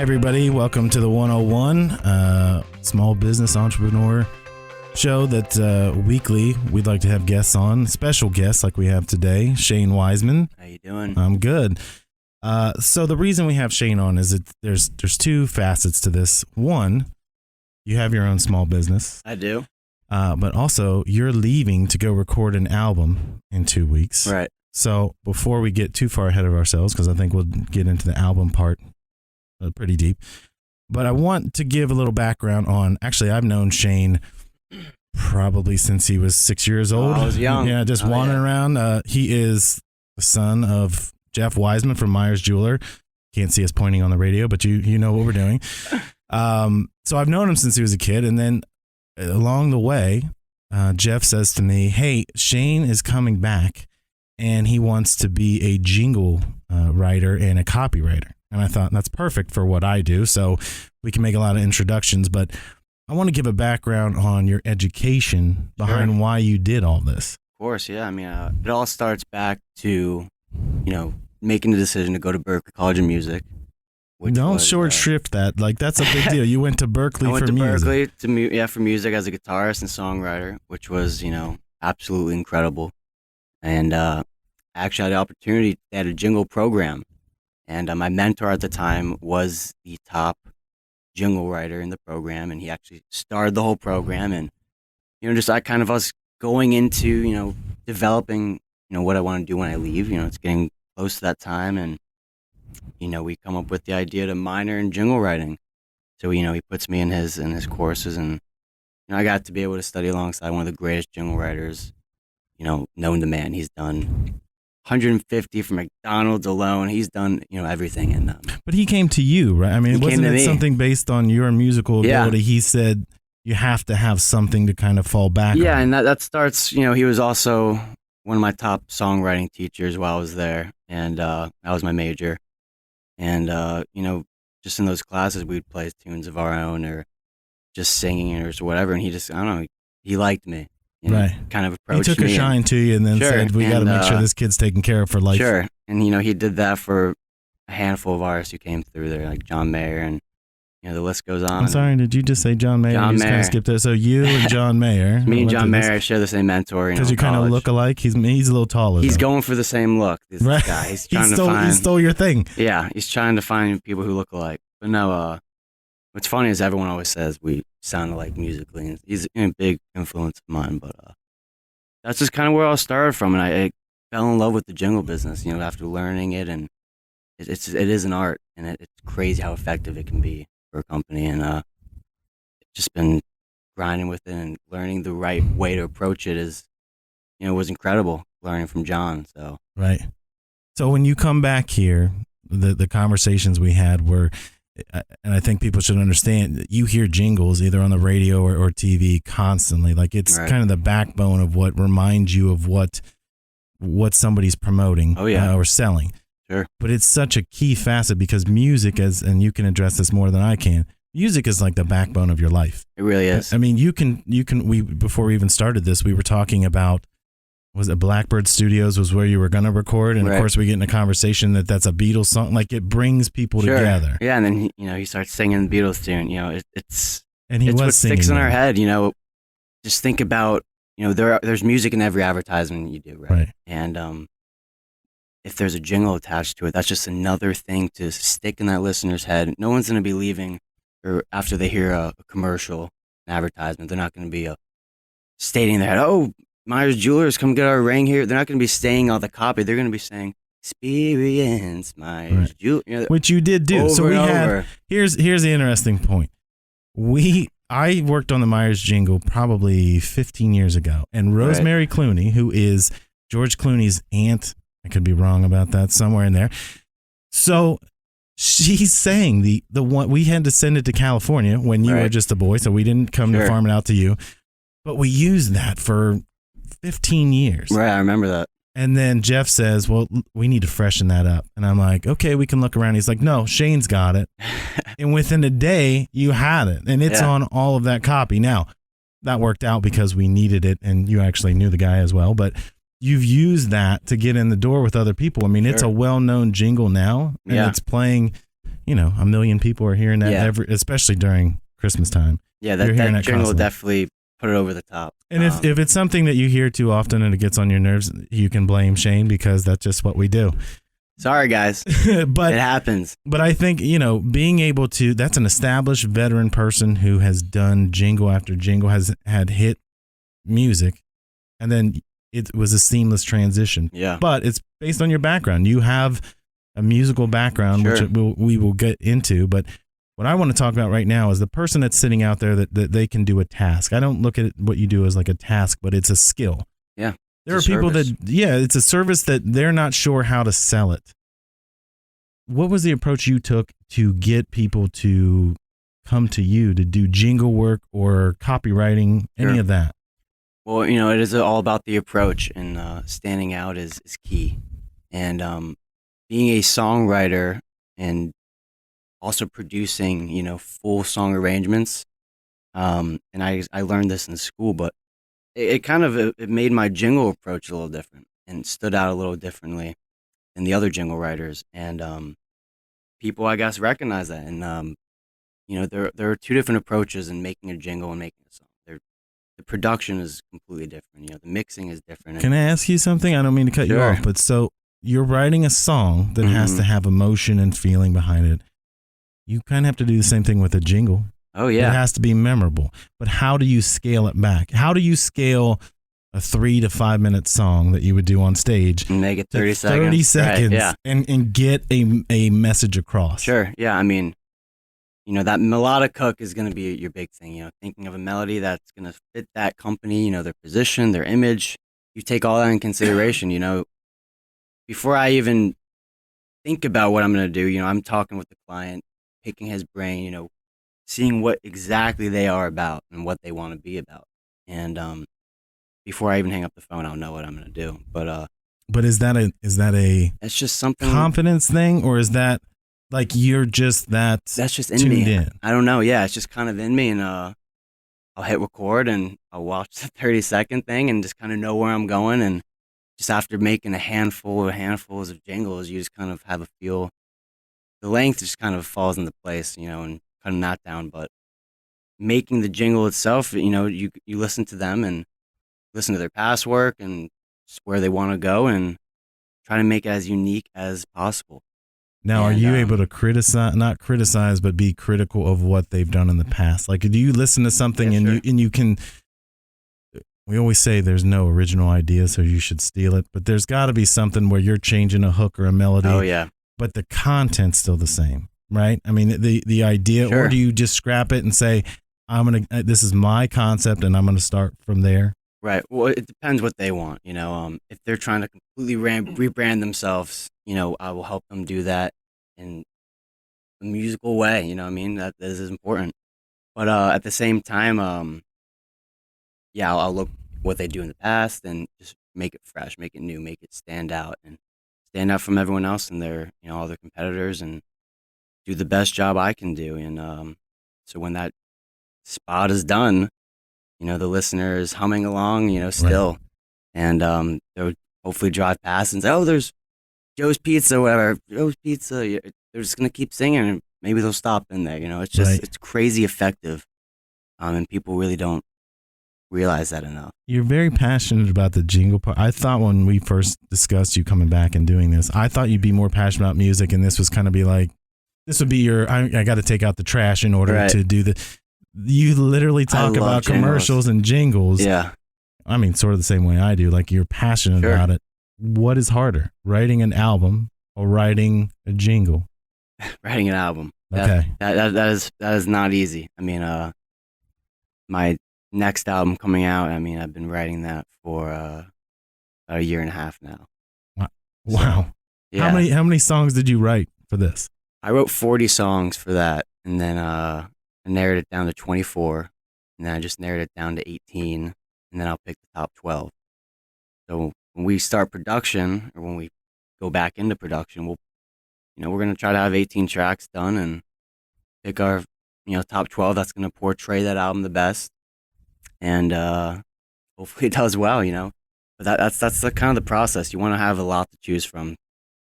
everybody. Welcome to the 101 Small Business Entrepreneur Show that weekly we'd like to have guests on, special guests like we have today. Shane Wiseman. How you doing? I'm good. So the reason we have Shane on is that there's two facets to this. One, you have your own small business. I do. But also you're leaving to go record an album in 2 weeks. Right. So before we get too far ahead of ourselves, because I think we'll get into the album part pretty deep, but I want to give a little background on, actually, I've known Shane probably since he was 6 years old. I was young. Yeah, just wandering around. He is the son of Jeff Wiseman from Myers Jeweler. Can't see us pointing on the radio, but you know what we're doing. So I've known him since he was a kid, and then along the way, Jeff says to me, hey, Shane is coming back, and he wants to be a jingle writer and a copywriter. And I thought, that's perfect for what I do, so we can make a lot of introductions. But I want to give a background on your education behind why you did all this. Of course, yeah. I mean, it all starts back to, making the decision to go to Berklee College of Music. Don't short shrift that. Like, that's a big deal. You went to Berklee for music. I went to Berklee for music as a guitarist and songwriter, which was, absolutely incredible. And I actually had the opportunity at a jingle program. And my mentor at the time was the top jingle writer in the program, and he actually started the whole program. And just I kind of us going into developing what I want to do when I leave. It's getting close to that time, and we come up with the idea to minor in jingle writing. So he puts me in his courses, and I got to be able to study alongside one of the greatest jingle writers known to man. He's done 150 for McDonald's alone. He's done, everything in them. But he came to you, right? I mean, wasn't it something based on your musical ability? He said you have to have something to kind of fall back on. Yeah, and that starts, he was also one of my top songwriting teachers while I was there, and that was my major. And, just in those classes, we'd play tunes of our own or just singing or whatever, and he just, I don't know, he liked me. Kind of approached me. He took a shine to you and then said, we got to make sure this kid's taken care of for life. Sure. And, he did that for a handful of artists who came through there, like John Mayer, and, the list goes on. I'm sorry, did you just say John Mayer? John Mayer. Kind of skipped it. So you and John Mayer. Me and John Mayer share the same mentor. Because you kind of look alike. He's a little taller. He's going for the same look. This guy. He's trying to find. He stole your thing. Yeah, he's trying to find people who look alike. But no, what's funny is everyone always says we sound alike musically. And he's a big influence of mine, but that's just kind of where I started from, and I fell in love with the jingle business. After learning it, and it is an art, and it's crazy how effective it can be for a company. And just been grinding with it and learning the right way to approach it was incredible. Learning from John, so right. So when you come back here, the conversations we had were. And I think people should understand, you hear jingles either on the radio or TV constantly. Like, it's kind of the backbone of what reminds you of what somebody's promoting or selling. Sure. But it's such a key facet because music, and you can address this more than I can, music is like the backbone of your life. It really is. I mean, before we even started this, we were talking about, was it Blackbird Studios was where you were going to record? And of course we get in a conversation that's a Beatles song. Like, it brings people together. Yeah. And then, he starts singing the Beatles tune, it's what sticks in our head, just think about, there's music in every advertisement you do. Right. And, if there's a jingle attached to it, that's just another thing to stick in that listener's head. No one's going to be leaving or after they hear a commercial, an advertisement. They're not going to be stating in their head, oh, Myers Jewelers, come get our ring here. They're not going to be saying all the copy. They're going to be saying, experience Myers Jewelers. Which you did do. So we had, here's the interesting point. I worked on the Myers jingle probably 15 years ago. And Rosemary Clooney, who is George Clooney's aunt, I could be wrong about that, somewhere in there. So she's saying the one, we had to send it to California when you were just a boy. So we didn't come to farm it out to you. But we used that for 15 years. Right, I remember that. And then Jeff says, well, we need to freshen that up. And I'm like, okay, we can look around. He's like, no, Shane's got it. And within a day, you had it. And it's on all of that copy. Now, that worked out because we needed it, and you actually knew the guy as well. But you've used that to get in the door with other people. I mean, it's a well-known jingle now, and it's playing a million people are hearing that especially during Christmas time. Yeah, that jingle constantly. Definitely put it over the top. And if it's something that you hear too often and it gets on your nerves, you can blame Shane, because that's just what we do. Sorry, guys. But it happens. But I think, being able to, that's an established veteran person who has done jingle after jingle, has had hit music, and then it was a seamless transition. Yeah. But it's based on your background. You have a musical background, sure. which we will get into. But what I want to talk about right now is the person that's sitting out there that they can do a task. I don't look at what you do as like a task, but it's a skill. Yeah. There are people it's a service that they're not sure how to sell it. What was the approach you took to get people to come to you to do jingle work or copywriting, any of that? Well, it is all about the approach, and standing out is key. And being a songwriter and also producing, full song arrangements. And I learned this in school, but it kind of it made my jingle approach a little different and stood out a little differently than the other jingle writers. And people, I guess, recognize that. And there are two different approaches in making a jingle and making a song. The production is completely different. The mixing is different. Can I ask you something? I don't mean to cut you off, but so you're writing a song that has to have emotion and feeling behind it. You kind of have to do the same thing with a jingle. Oh, yeah. It has to be memorable. But how do you scale it back? How do you scale a 3 to 5 minute song that you would do on stage and make it 30 seconds? 30 seconds, right, yeah. and get a message across? Sure. Yeah. I mean, that melodic hook is going to be your big thing. Thinking of a melody that's going to fit that company, their position, their image. You take all that in consideration. Before I even think about what I'm going to do, I'm talking with the client, picking his brain, seeing what exactly they are about and what they want to be about. And before I even hang up the phone, I'll know what I'm going to do. But is that a it's just something confidence thing, or is that like you're just that's just in tuned me? In? I don't know. Yeah, it's just kind of in me, and I'll hit record and I'll watch the 30-second thing and just kind of know where I'm going. And just after making handfuls of jingles, you just kind of have a feel. The length just kind of falls into place, and cutting that down. But making the jingle itself, you listen to them and listen to their past work and just where they want to go and try to make it as unique as possible. Now, are you able to not criticize, but be critical of what they've done in the past? Like, do you listen to something you can, we always say there's no original idea, so you should steal it, but there's got to be something where you're changing a hook or a melody. Oh, yeah. But the content's still the same, right? I mean, the idea, or do you just scrap it and say, this is my concept and I'm going to start from there? Right. Well, it depends what they want. If they're trying to completely rebrand themselves, I will help them do that in a musical way. You know what I mean? That is important. But at the same time, I'll look what they do in the past and just make it fresh, make it new, make it stand out from everyone else and their, all their competitors, and do the best job I can do. And so when that spot is done, the listener is humming along, still. Right. And they'll hopefully drive past and say, oh, there's Joe's Pizza, whatever. Joe's Pizza. They're just going to keep singing, and maybe they'll stop in there. It's just, It's crazy effective. And people really don't realize that enough. You're very passionate about the jingle part. I thought when we first discussed you coming back and doing this, I thought you'd be more passionate about music, and this was kind of be like, this would be your, I got to take out the trash in order to do the. You literally talk about commercials and jingles. Yeah. I mean, sort of the same way I do. Like, you're passionate about it. What is harder, writing an album or writing a jingle? Writing an album. Okay. That is not easy. I mean, my next album coming out, I've been writing that for about a year and a half now. Wow. So, yeah. How many songs did you write for this? I wrote 40 songs for that, and then I narrowed it down to 24, and then I just narrowed it down to 18, and then I'll pick the top 12. So when we start production, or when we go back into production, we're going to try to have 18 tracks done and pick our, top 12 that's going to portray that album the best, and hopefully it does well, But that's the kind of the process. You want to have a lot to choose from,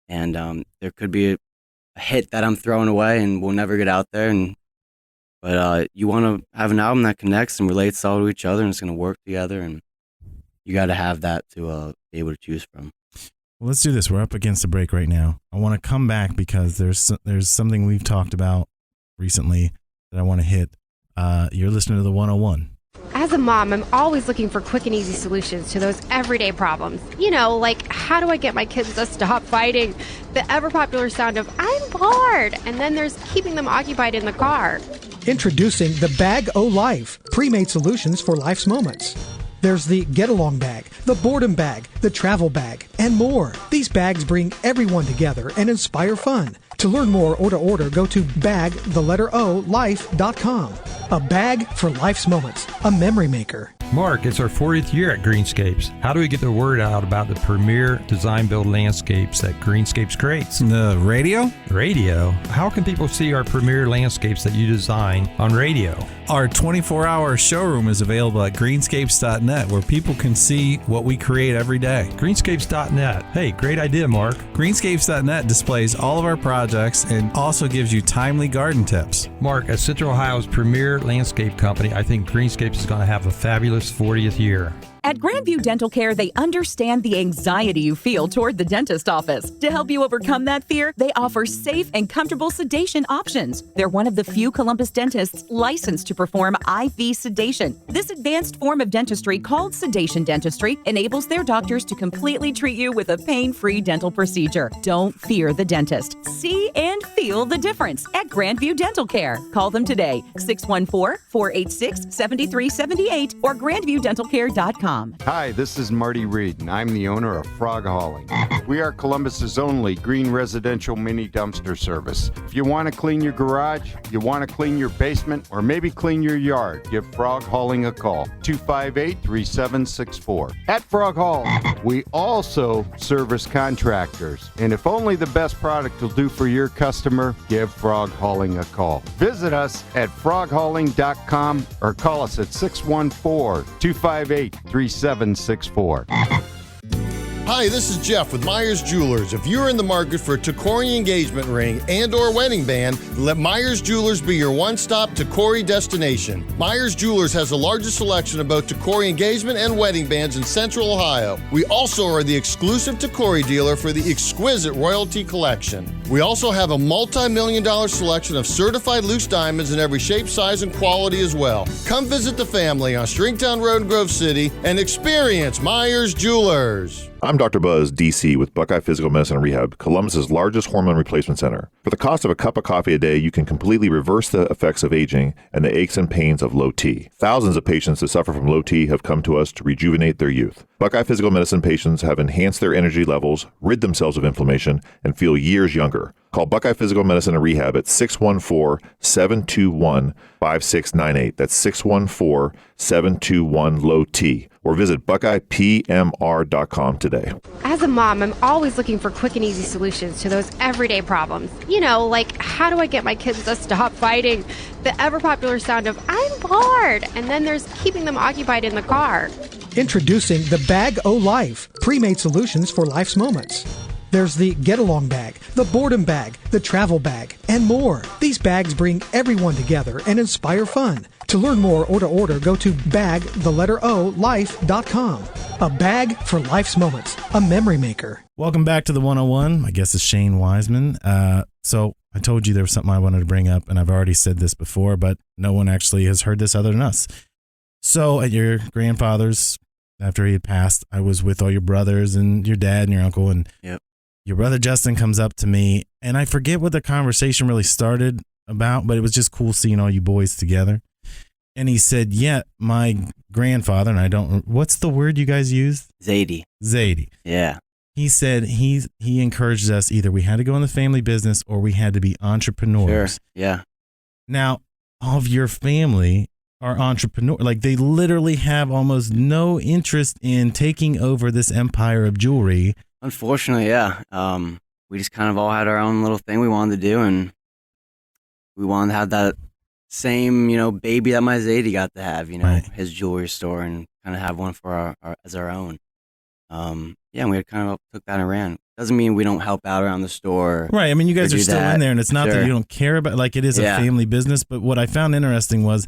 and there could be a hit that I'm throwing away and will never get out there. But you want to have an album that connects and relates all to each other, and it's going to work together, and you got to have that to be able to choose from. Well, let's do this. We're up against a break right now. I want to come back because there's something we've talked about recently that I want to hit. You're listening to the 101. As a mom, I'm always looking for quick and easy solutions to those everyday problems. You know, like how do I get my kids to stop fighting? The ever popular sound of I'm bored, and then there's keeping them occupied in the car. Introducing the Bag O' Life, pre-made solutions for life's moments. There's the get-along bag, the boredom bag, the travel bag, and more. These bags bring everyone together and inspire fun. To learn more or to order, go to life.com. A bag for life's moments, a memory maker. Mark, it's our 40th year at Greenscapes. How do we get the word out about the premier design-build landscapes that Greenscapes creates? The radio? Radio? How can people see our premier landscapes that you design on radio? Our 24-hour showroom is available at greenscapes.net, where people can see what we create every day. Greenscapes.net. Hey, great idea, Mark. Greenscapes.net displays all of our projects and also gives you timely garden tips. Mark, as Central Ohio's premier landscape company, I think Greenscapes is going to have a fabulous 40th year. At Grandview Dental Care, they understand the anxiety you feel toward the dentist office. To help you overcome that fear, they offer safe and comfortable sedation options. They're one of the few Columbus dentists licensed to perform IV sedation. This advanced form of dentistry, called sedation dentistry, enables their doctors to completely treat you with a pain-free dental procedure. Don't fear the dentist. See and feel the difference at Grandview Dental Care. Call them today, 614-486-7378 or grandviewdentalcare.com. Hi, this is Marty Reed, and I'm the owner of Frog Hauling. We are Columbus's only green residential mini dumpster service. If you want to clean your garage, you want to clean your basement, or maybe clean your yard, give Frog Hauling a call, 258-3764. At Frog Haul, we also service contractors, and if only the best product will do for your customer, give Frog Hauling a call. Visit us at froghauling.com or call us at 614-258-3764. Hi, this is Jeff with Myers Jewelers. If you're in the market for a Tacori engagement ring and or wedding band, let Myers Jewelers be your one-stop Tacori destination. Myers Jewelers has the largest selection of both Tacori engagement and wedding bands in Central Ohio. We also are the exclusive Tacori dealer for the exquisite Royalty Collection. We also have a multi-million-dollar selection of certified loose diamonds in every shape, size, and quality as well. Come visit the family on Stringtown Road in Grove City and experience Myers Jewelers. I'm Dr. Buzz, DC, with Buckeye Physical Medicine and Rehab, Columbus's largest hormone replacement center. For the cost of a cup of coffee a day, you can completely reverse the effects of aging and the aches and pains of low T. Thousands of patients that suffer from low T have come to us to rejuvenate their youth. Buckeye Physical Medicine patients have enhanced their energy levels, rid themselves of inflammation, and feel years younger. Call Buckeye Physical Medicine and Rehab at 614-721-5698. That's 614-721-LOW-T. Or visit BuckeyePMR.com today. As a mom, I'm always looking for quick and easy solutions to those everyday problems. You know, like how do I get my kids to stop fighting? The ever popular sound of I'm bored, and then there's keeping them occupied in the car. Introducing the Bag O' Life, pre-made solutions for life's moments. There's the get-along bag, the boredom bag, the travel bag, and more. These bags bring everyone together and inspire fun. To learn more or to order, go to life.com. A bag for life's moments, a memory maker. Welcome back to the 101. My guest is Shane Wiseman. So I told you there was something I wanted to bring up, and I've already said this before, but no one actually has heard this other than us. So at your grandfather's, after he had passed, I was with all your brothers and your dad and your uncle, and your brother Justin comes up to me, and I forget what the conversation really started about, but it was just cool seeing all you boys together. And he said, yeah, my grandfather, and I don't, what's the word you guys used? Zadie. Yeah. He said he encouraged us either we had to go in the family business or we had to be entrepreneurs. Sure. Yeah. Now, all of your family are entrepreneurs. Like, they literally have almost no interest in taking over this empire of jewelry. Unfortunately, yeah. We just kind of all had our own little thing we wanted to do, and we wanted to have that same, baby that my Zadie got to have, Right. his jewelry store, and kind of have one for our as our own. And we had kind of took that and ran. doesn't mean we don't help out around the store. Right. I mean, you guys or are do still that. in there, and it's not Sure. that you don't care about. Like, it is a Yeah. family business. But what I found interesting was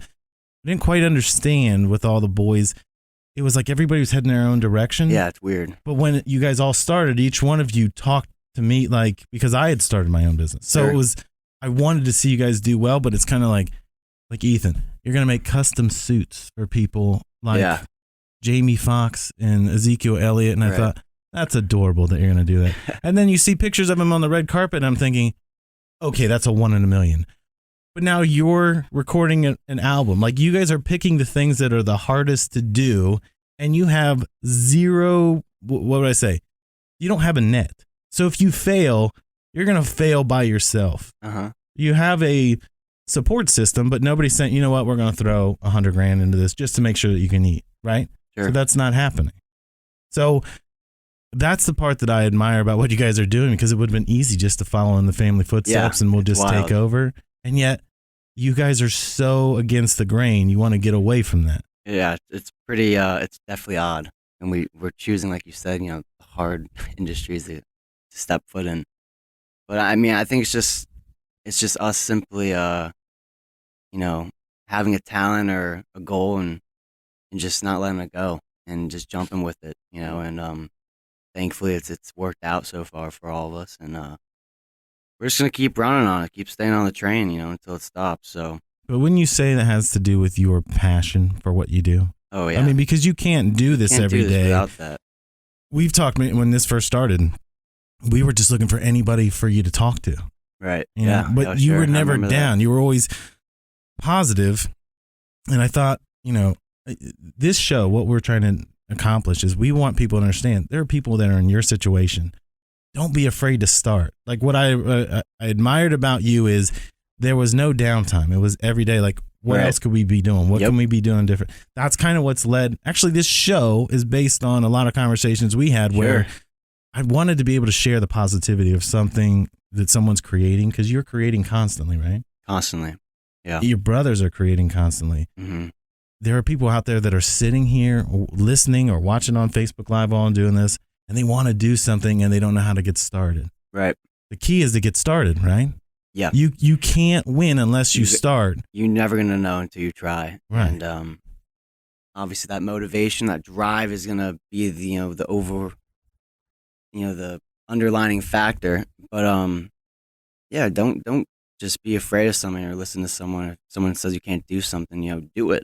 I didn't quite understand with all the boys. It was like everybody was heading their own direction. Yeah, it's weird. But when you guys all started, each one of you talked to me, like, because I had started my own business. So Sure. it was, I wanted to see you guys do well, but it's kind of like Ethan, you're going to make custom suits for people like Yeah. Jamie Foxx and Ezekiel Elliott. And I Right. thought, that's adorable that you're going to do that. And then you see pictures of him on the red carpet, and I'm thinking, okay, that's a 1 in a million. But now you're recording an album. Like, you guys are picking the things that are the hardest to do, and you have zero, what would I say? You don't have a net. So if you fail, you're going to fail by yourself. Uh-huh. You have a support system, but nobody's saying, you know what, we're going to throw $100,000 into this just to make sure that you can eat, right? Sure. So that's not happening. So that's the part that I admire about what you guys are doing, because it would have been easy just to follow in the family footsteps and we'll it's just wild. take over. And yet you guys are so against the grain. You want to get away from that. Yeah, it's pretty. It's definitely odd, and we're choosing, like you said, the hard industries to step foot in. But I mean, I think it's just us simply, having a talent or a goal and just not letting it go and just jumping with it, And thankfully, it's worked out so far for all of us, and we're just gonna keep running on it, keep staying on the train, until it stops. So. But wouldn't you say that has to do with your passion for what you do? Oh yeah. I mean, because you can't do this Can't every do this day. without that. We've talked when this first started. We were just looking for anybody for you to talk to. Right. You know? Yeah. But Oh, you sure. were I never remember down. that. You were always positive. And I thought, this show, what we're trying to accomplish is we want people to understand there are people that are in your situation. Don't be afraid to start. Like, what I admired about you is there was no downtime. It was every day. Like, what Right. else could we be doing? What Yep. can we be doing different? That's kind of what's led. Actually, this show is based on a lot of conversations we had where Sure. I wanted to be able to share the positivity of something that someone's creating, because you're creating constantly, right? Constantly. Yeah. Your brothers are creating constantly. Mm-hmm. There are people out there that are sitting here listening or watching on Facebook Live while I'm doing this, and they want to do something and they don't know how to get started. Right. The key is to get started, right? Yeah. You can't win unless you start. You're never gonna know until you try. Right. And obviously that motivation, that drive is gonna be the underlining factor. But yeah, don't just be afraid of something or listen to someone. If someone says you can't do something, do it.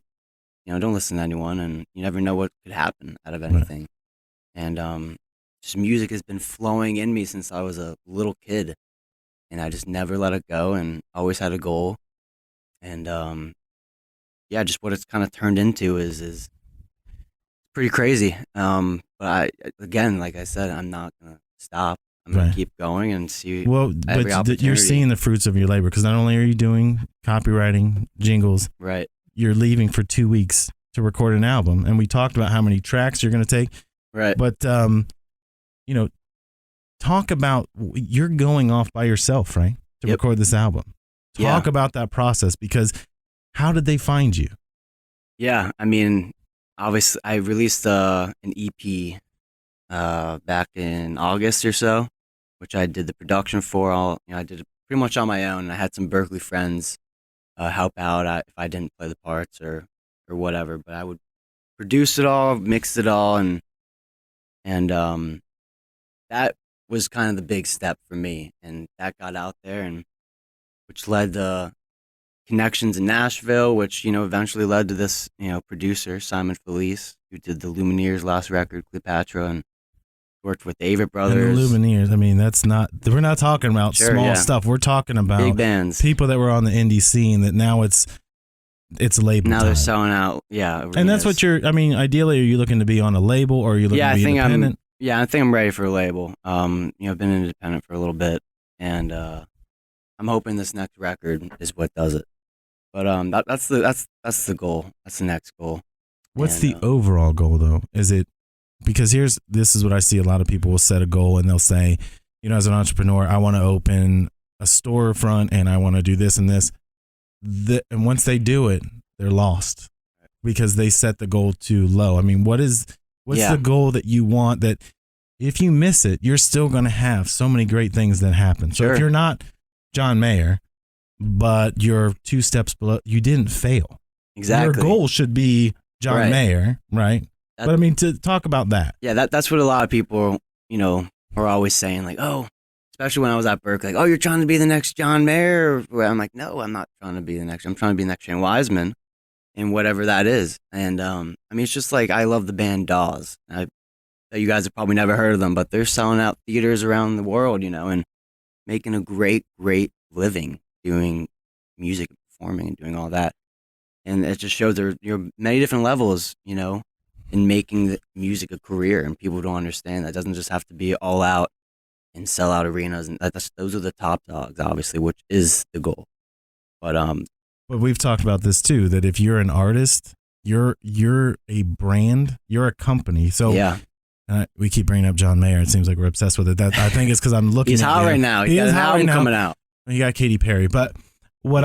Don't listen to anyone, and you never know what could happen out of anything. And just music has been flowing in me since I was a little kid, and I just never let it go, and always had a goal. And just what it's kind of turned into is pretty crazy. But again, like I said, I'm not gonna stop. I'm gonna Right. keep going and see. Well, every but you're opportunity. seeing the fruits of your labor, because not only are you doing copywriting, jingles, Right. you're leaving for 2 weeks to record an album. And we talked about how many tracks you're going to take. Right. But, talk about, you're going off by yourself, right? To Yep. record this album. Talk Yeah. about that process, because how did they find you? Yeah, I mean, obviously, I released an EP back in August or so, which I did the production for. I did it pretty much on my own. I had some Berkeley friends help out if I didn't play the parts or whatever. But I would produce it all, mix it all, and that was kind of the big step for me, and that got out there, and which led to connections in Nashville, which eventually led to this producer Simon Felice, who did the Lumineers' last record, Cleopatra, and worked with the Avett Brothers. And the Lumineers, I mean, we're not talking about Sure, small yeah. stuff. We're talking about Big bands. people that were on the indie scene that now it's label Now time. they're selling out, And that's what ideally, are you looking to be on a label, or are you looking to be independent? I think I'm ready for a label. I've been independent for a little bit, and I'm hoping this next record is what does it. But that's the goal. That's the next goal. What's the overall goal, though? Is it, because this is what I see, a lot of people will set a goal and they'll say, as an entrepreneur, I want to open a storefront and I want to do this and this. And once they do it, they're lost because they set the goal too low. I mean, what's the goal that you want, that if you miss it, you're still going to have so many great things that happen. So if you're not John Mayer, but you're 2 steps below, you didn't fail. Exactly. Your goal should be John Mayer, right? But I mean, to talk about that. Yeah, that's what a lot of people, are always saying, like, oh, especially when I was at Berkeley, like, oh, you're trying to be the next John Mayer. I'm like, no, I'm not trying to be the next. I'm trying to be the next Shane Wiseman, and whatever that is. And I mean, it's just like, I love the band Dawes. You guys have probably never heard of them, but they're selling out theaters around the world, and making a great, great living doing music, performing, and doing all that. And it just shows there are many different levels, in making the music a career, and people don't understand that. It doesn't just have to be all out and sell out arenas, and those are the top dogs, obviously, which is the goal. But we've talked about this too, that if you're an artist, you're a brand, you're a company. So yeah. We keep bringing up John Mayer. It seems like we're obsessed with it. That I think it's because I'm looking. He's at hot right now. He got an album coming out. You got Katy Perry. But what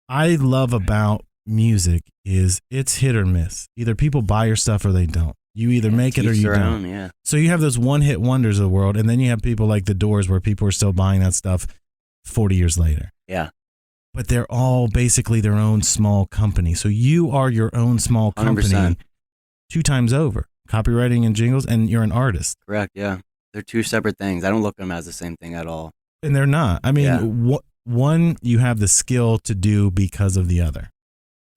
I love about music is it's hit or miss. Either people buy your stuff or they don't. You either make it or you don't. Yeah. So you have those one-hit wonders of the world, and then you have people like The Doors, where people are still buying that stuff 40 years later. Yeah. But they're all basically their own small company. So you are your own small company 100%. 2 times over. Copywriting and jingles, and you're an artist. Correct, yeah. They're 2 separate things. I don't look at them as the same thing at all. And they're not. I mean, one you have the skill to do because of the other,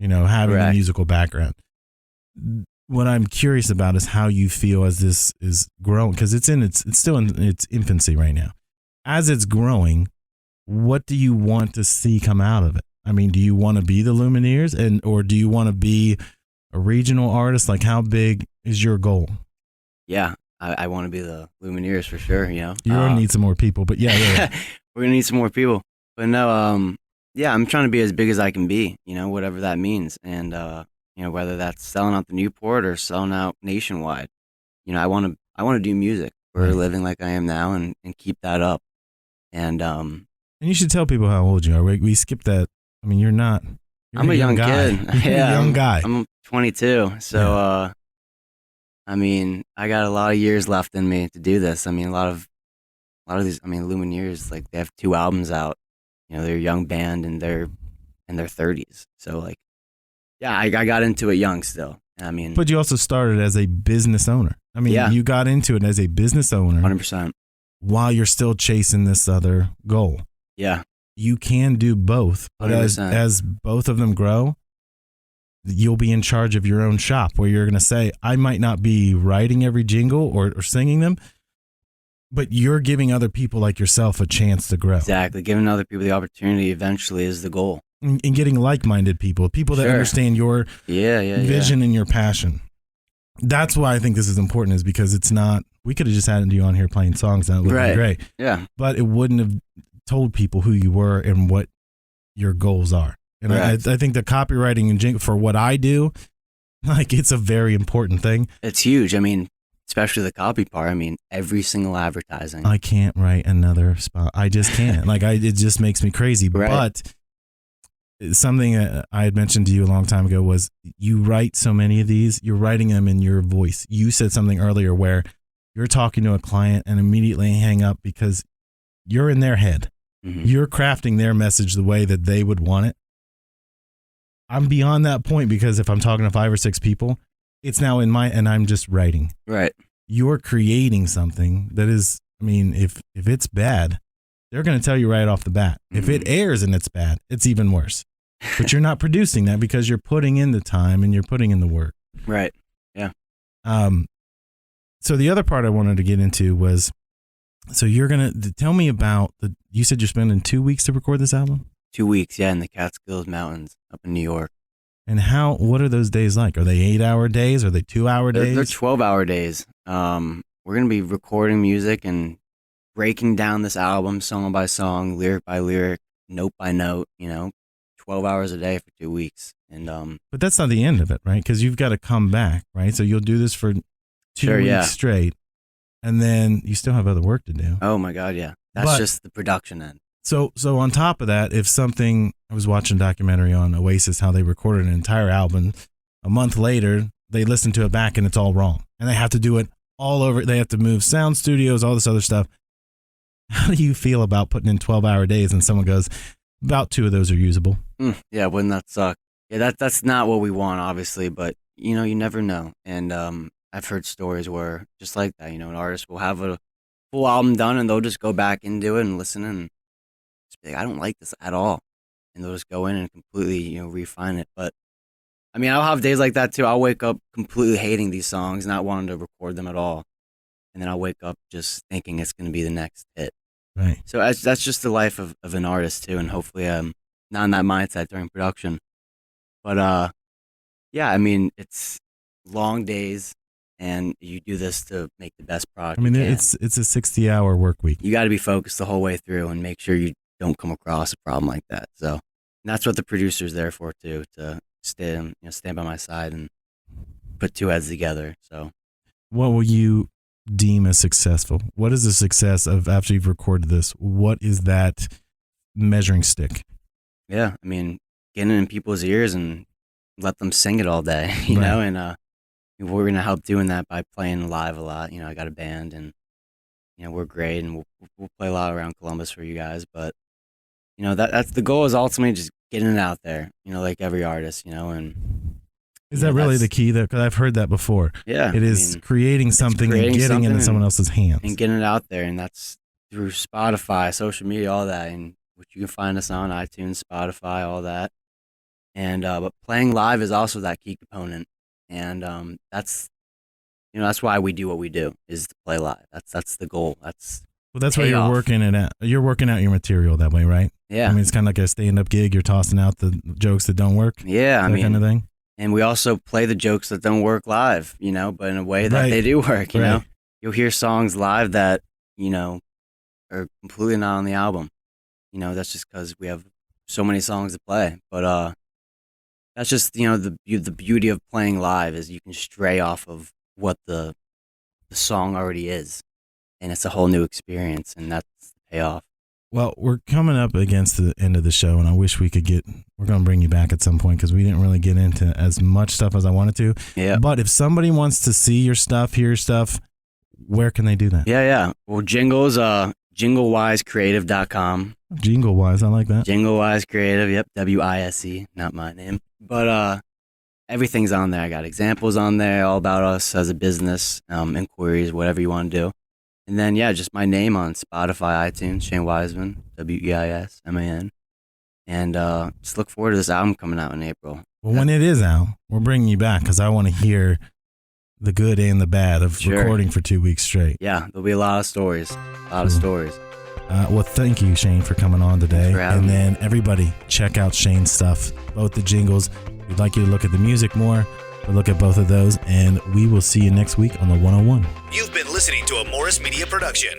having a musical background. What I'm curious about is how you feel as this is growing, because it's still in its infancy right now. As it's growing, what do you want to see come out of it? I mean, do you want to be the Lumineers, or do you want to be a regional artist? Like, how big is your goal? Yeah, I want to be the Lumineers for sure. You're gonna need some more people, but yeah. We're gonna need some more people. But no, I'm trying to be as big as I can be. Whatever that means, and whether that's selling out the Newport or selling out nationwide. I want to do music for a living like I am now, and keep that up. And you should tell people how old you are. We skipped that. I mean, you're not. I'm a young guy. kid. You're a young guy. I'm 22, so I mean, I got a lot of years left in me to do this. I mean, a lot of these. I mean, Lumineers, like, they have 2 albums out. They're a young band, and they're in their 30s. So, like, yeah, I got into it young still. I mean, but you also started as a business owner. I mean, you got into it as a business owner, 100%, while you're still chasing this other goal. Yeah, you can do both, but as both of them grow, you'll be in charge of your own shop, where you're going to say, I might not be writing every jingle or singing them, but you're giving other people like yourself a chance to grow. Exactly. Giving other people the opportunity eventually is the goal. And getting like-minded people that understand your vision and your passion. That's why I think this is important, is because it's not, we could have just had you on here playing songs and it would be great. Yeah. But it wouldn't have told people who you were and what your goals are. And I think the copywriting and jingle, for what I do, like, it's a very important thing. It's huge. I mean, especially the copy part. I mean, every single advertising. I can't write another spot. I just can't. It just makes me crazy. Right. But something I had mentioned to you a long time ago was, you write so many of these, you're writing them in your voice. You said something earlier where you're talking to a client and immediately hang up because you're in their head. Mm-hmm. You're crafting their message the way that they would want it. I'm beyond that point, because if I'm talking to 5 or 6 people, it's now in and I'm just writing. Right. You're creating something that is, I mean, if it's bad, they're going to tell you right off the bat. Mm-hmm. If it airs and it's bad, it's even worse. But you're not producing that because you're putting in the time and you're putting in the work. Right. Yeah. So the other part I wanted to get into was, so you're going to tell me about you said you're spending 2 weeks to record this album? 2 weeks, yeah, in the Catskills Mountains up in New York. And what are those days like? Are they 8-hour days? Are they 2-hour days? They're 12-hour dadays. We're going to be recording music and breaking down this album song by song, lyric by lyric, note by note, 12 hours a day for 2 weeks. And but that's not the end of it, right? Because you've got to come back, right? So you'll do this for 2 weeks straight, and then you still have other work to do. Oh my God, yeah. That's just the production end. So on top of that, I was watching a documentary on Oasis, how they recorded an entire album. A month later, they listen to it back and it's all wrong. And they have to do it all over. They have to move sound studios, all this other stuff. How do you feel about putting in 12-hour days and someone goes, about 2 of those are usable? Yeah, wouldn't that suck? Yeah, that's not what we want, obviously, but, you never know. And I've heard stories where, just like that, an artist will have a full album done and they'll just go back and do it and listen and just be like, I don't like this at all. And they'll just go in and completely, refine it. But, I'll have days like that too. I'll wake up completely hating these songs, not wanting to record them at all. And then I'll wake up just thinking it's going to be the next hit. Right. So that's just the life of an artist too. And hopefully I'm not in that mindset during production. But yeah, it's long days and you do this to make the best product. It's a 60-hour work week. You got to be focused the whole way through and make sure you don't come across a problem like that. So that's what the producer's there for too, to stand by my side and put 2 heads together. So what will you deem as successful? What is the success of, after you've recorded this, what is that measuring stick? Yeah, getting in people's ears and let them sing it all day, you know, and we're going to help doing that by playing live a lot. I got a band and, we're great and we'll play a lot around Columbus for you guys. But, that's the goal, is ultimately just getting it out there, like every artist, and. Is that really the key? Because I've heard that before. Yeah. It is creating something and getting it into someone else's hands. And getting it out there. And that's through Spotify, social media, all that. And which you can find us on iTunes, Spotify, all that. And but playing live is also that key component. And that's why we do what we do, is to play live. That's the goal. That's why you're working it out. You're working out your material that way, right? Yeah. It's kind of like a stand-up gig. You're tossing out the jokes that don't work. Yeah, that kind of thing. And we also play the jokes that don't work live, but in a way that they do work, you know? You'll hear songs live that, are completely not on the album. That's just because we have so many songs to play. But that's just, the beauty of playing live is you can stray off of what the song already is. And it's a whole new experience, and that's the payoff. Well, we're coming up against the end of the show, and I wish we're going to bring you back at some point because we didn't really get into as much stuff as I wanted to. Yeah. But if somebody wants to see your stuff, hear your stuff, where can they do that? Yeah. Well, Jingles, jinglewisecreative.com. Jinglewise, I like that. Jinglewise Creative, yep, WISE, not my name. But everything's on there. I got examples on there, all about us as a business, inquiries, whatever you want to do. And then, just my name on Spotify, iTunes, Shane Wiseman, WEISMAN. And just look forward to this album coming out in April. Well, when it is out, we're bringing you back because I want to hear the good and the bad of recording for 2 weeks straight. Yeah, there'll be a lot of stories. Stories. Well, thank you, Shane, for coming on today. And then everybody, check out Shane's stuff, both the jingles. We'd like you to look at the music more. We'll look at both of those, and we will see you next week on the 101. You've been listening to a Morris Media production.